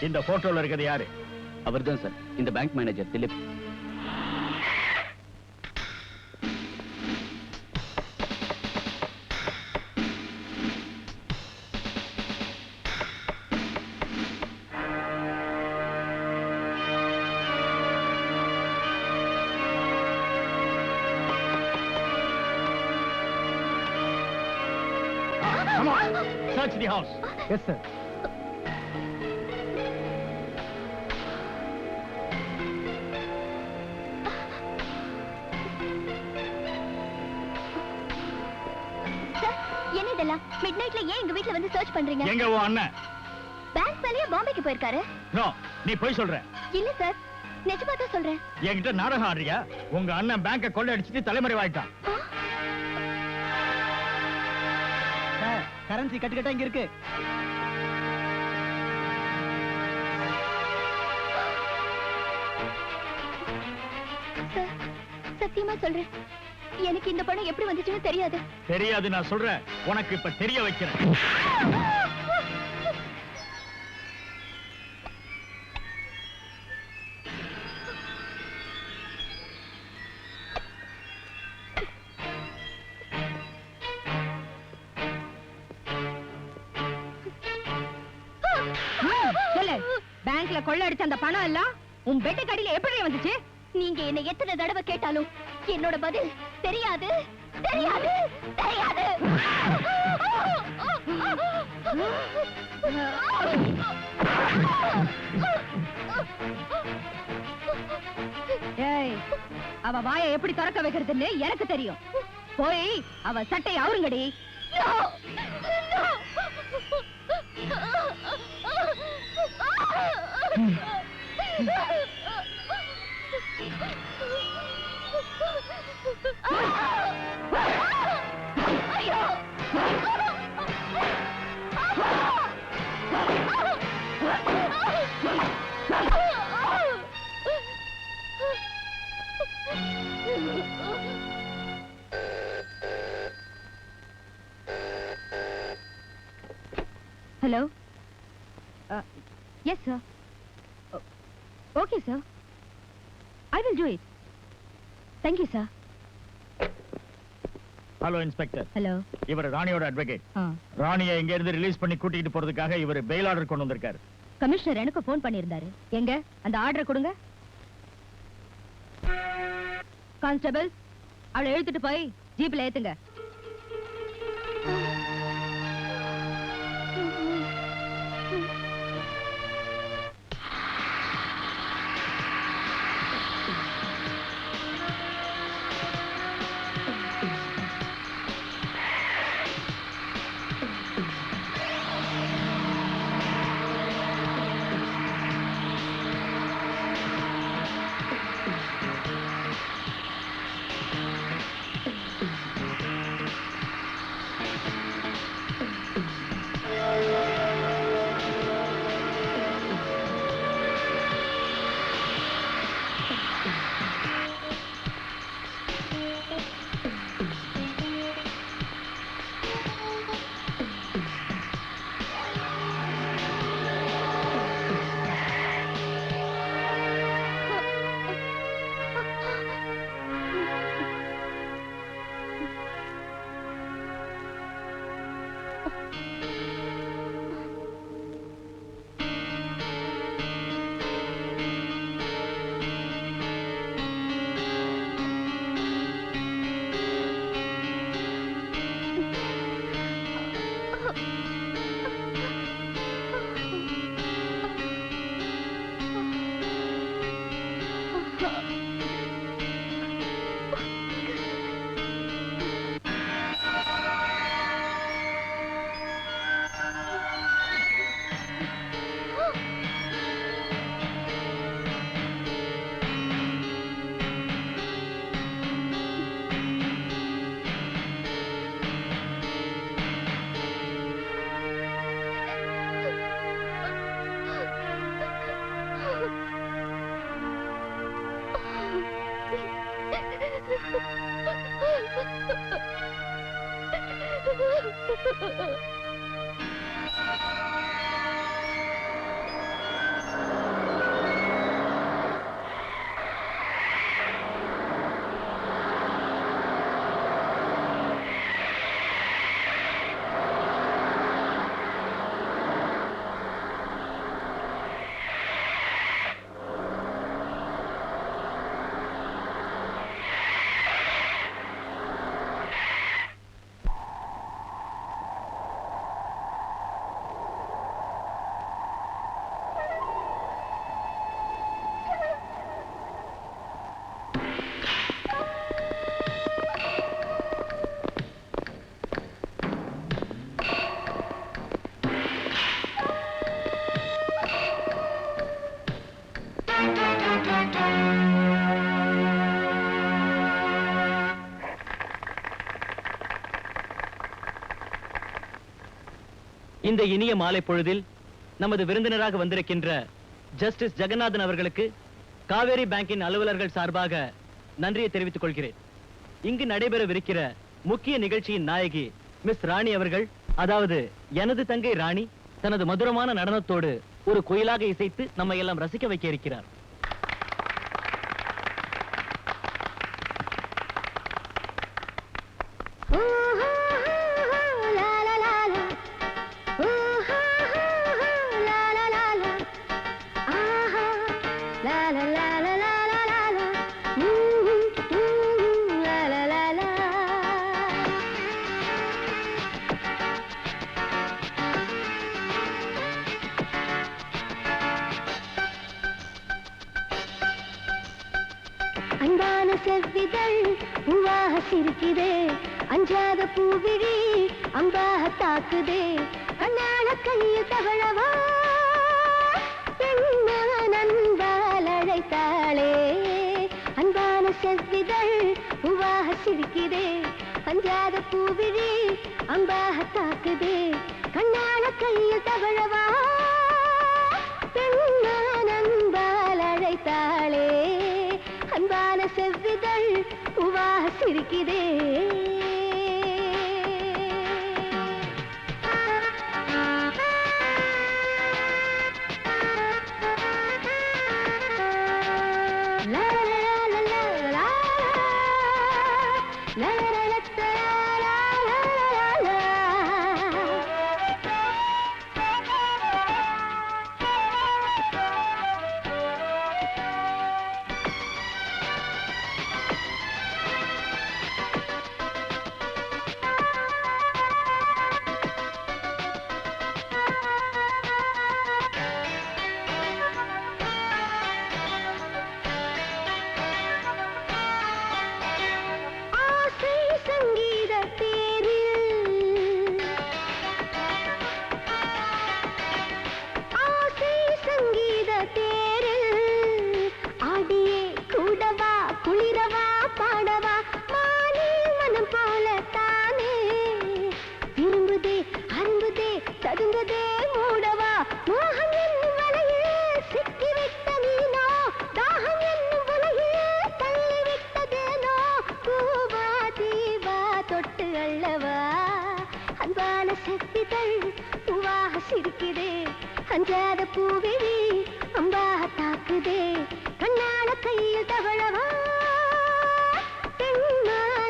இந்த போட்டோல இருக்கிறது யாரு? அவர்தான் சார், இந்த bank manager Dileep. Come on, search the house. Yes, sir. மிட்நைட்ல ஏன் எங்க வீட்ல வந்து சர்ச் பண்றீங்க? எங்க உன் அண்ணன்? பேங்க் வேலையா பாம்பேக்கு போயிருக்காரு. நோ, நீ போய் சொல்ற. இல்ல சார், நிஜமா தான் சொல்றேன். என்கிட்ட நாடகம் ஆடுறியா? உங்க அண்ணன் பேங்க கொள்ளை அடிச்சிட்டு தலைமறைவாயிட்டான். சார், கரன்சி கட்டுக்கட்டா இங்க இருக்கு. சார், சத்தியமா சொல்றேன், எனக்கு இந்த பணம் எப்படி வந்துச்சுன்னு தெரியாது. தெரியாது நான் சொல்றேன், உனக்கு இப்ப தெரிய வைக்கிறேன். பேங்க்ல கொள்ள அடிச்ச அந்த பணம் எல்லாம் உன் பெட்டு கடியில எப்படி வந்துச்சு? நீங்க என்ன எத்தனை தடவை கேட்டாலும் என்னோட பதில் தெரியாது, தெரியாது, தெரியாது. ஏய், அவ வாயை எப்படி திறக்க வைக்கிறதுன்னு எனக்கு தெரியும். போய் அவ சட்டையை அவருங்கடி. Hello? Yes, sir. Okay, sir. I will do it. Thank you, sir. Hello inspector. Hello. இவர் ராணியோட அட்வொகேட். ராணியை இங்க இருந்து ரிலீஸ் பண்ணி கூட்டிட்டு போறதுக்காக இவர் பெயில் ஆர்டர் கொண்டு வந்திருக்காரு. கமிஷனர் எனக்கு போன் பண்ணியிருந்தாரு. எங்க அந்த ஆர்டர் கொடுங்க. கான்ஸ்டபிள், அவளை எழுத்துட்டு போய் ஜீப்ல ஏத்துங்க. இந்த இனிய மாலை பொழுதில் நமது விருந்தினராக வந்திருக்கின்ற ஜஸ்டிஸ் ஜெகநாதன் அவர்களுக்கு காவேரி பேங்கின் அலுவலர்கள் சார்பாக நன்றியை தெரிவித்துக் கொள்கிறேன். இங்கு நடைபெறவிருக்கிற முக்கிய நிகழ்ச்சியின் நாயகி மிஸ் ராணி அவர்கள், அதாவது எனது தங்கை ராணி, தனது மதுரமான நடனத்தோடு ஒரு குயிலாக இசைத்து நம்மை எல்லாம் ரசிக்க வைக்க இருக்கிறார். அன்பான செவ்விதழ் பூவாக சிரிக்குதே, அஞ்சாத பூவிழி அம்பாக தாக்குதே, கண்ணால கையில் தவழவா நண்பால் அழைத்தாளே. அன்பான செவ்விதழ் பூவாக சிரிக்குதே, அஞ்சாத பூவிழி அம்பாக தாக்குதே, கண்ணால கையில் தவழவா நண்பால் அழைத்தாளே. அன்பான செவ்விதழ் பூவாக சிரிக்குதே. அஞ்சாத பூவிழி அம்பாக தாக்குதே, கண்ணால கையில் தவழவா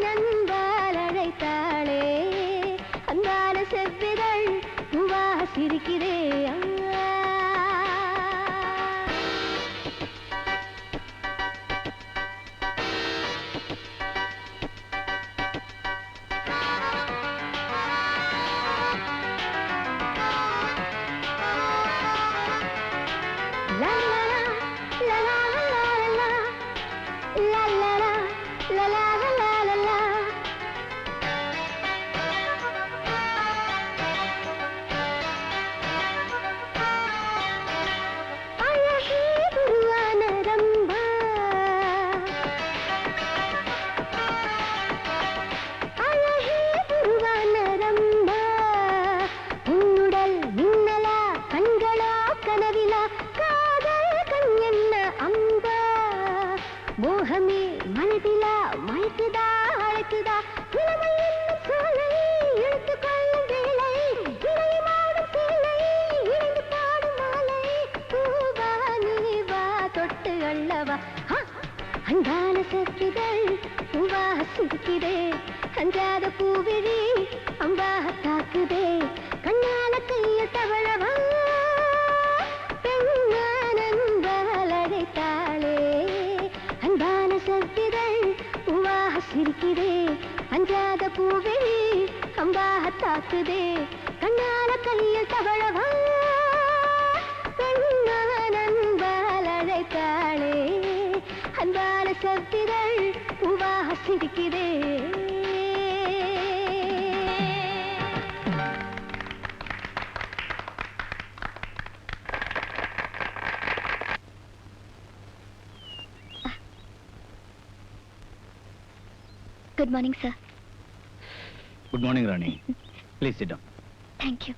நண்பால் அழைத்தாளே. அன்பான செவ்விதழ் பூவாக சிரிக்கிறே. மோகமே மனதிலா மயக்குதா அழைக்குதா, இளமை என்னும் சோலை இழுத்து கொள்ளும் வேலை, இணை மாடும் சேலை இணைந்து பாடும் மாலை, பூவா நீவா தொட்டு அள்ளவா. அன்பான செவ்விதழ் பூவாக சிரிக்குதே, அஞ்சாத பூவிழி அம்பாக தாக்குதே, கண்ணால கையில் தவழவா நண்பால் அழைத்தாளே. அன்பான செவ்விதழ் பூவாக சிரிக்கிறே, அஞ்சாத பூவிழி அம்பாக தாக்குதே, கண்ணால கையில் தவழவா நண்பால் அழைத்தாளே. அன்பான செவ்விதழ் பூவாக சிரிக்கிறே. Good morning, sir. Good morning Rani. Please sit down. Thank you.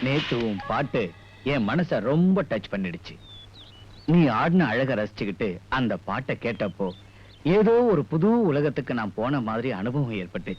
நேத்து உன் பாட்டு என் மனச ரொம்ப டச் பண்ணிடுச்சு. நீ ஆடின அழக ரசிச்சுக்கிட்டு அந்த பாட்டை கேட்டப்போ ஏதோ ஒரு புது உலகத்துக்கு நான் போன மாதிரி அனுபவம் ஏற்பட்டுச்சு.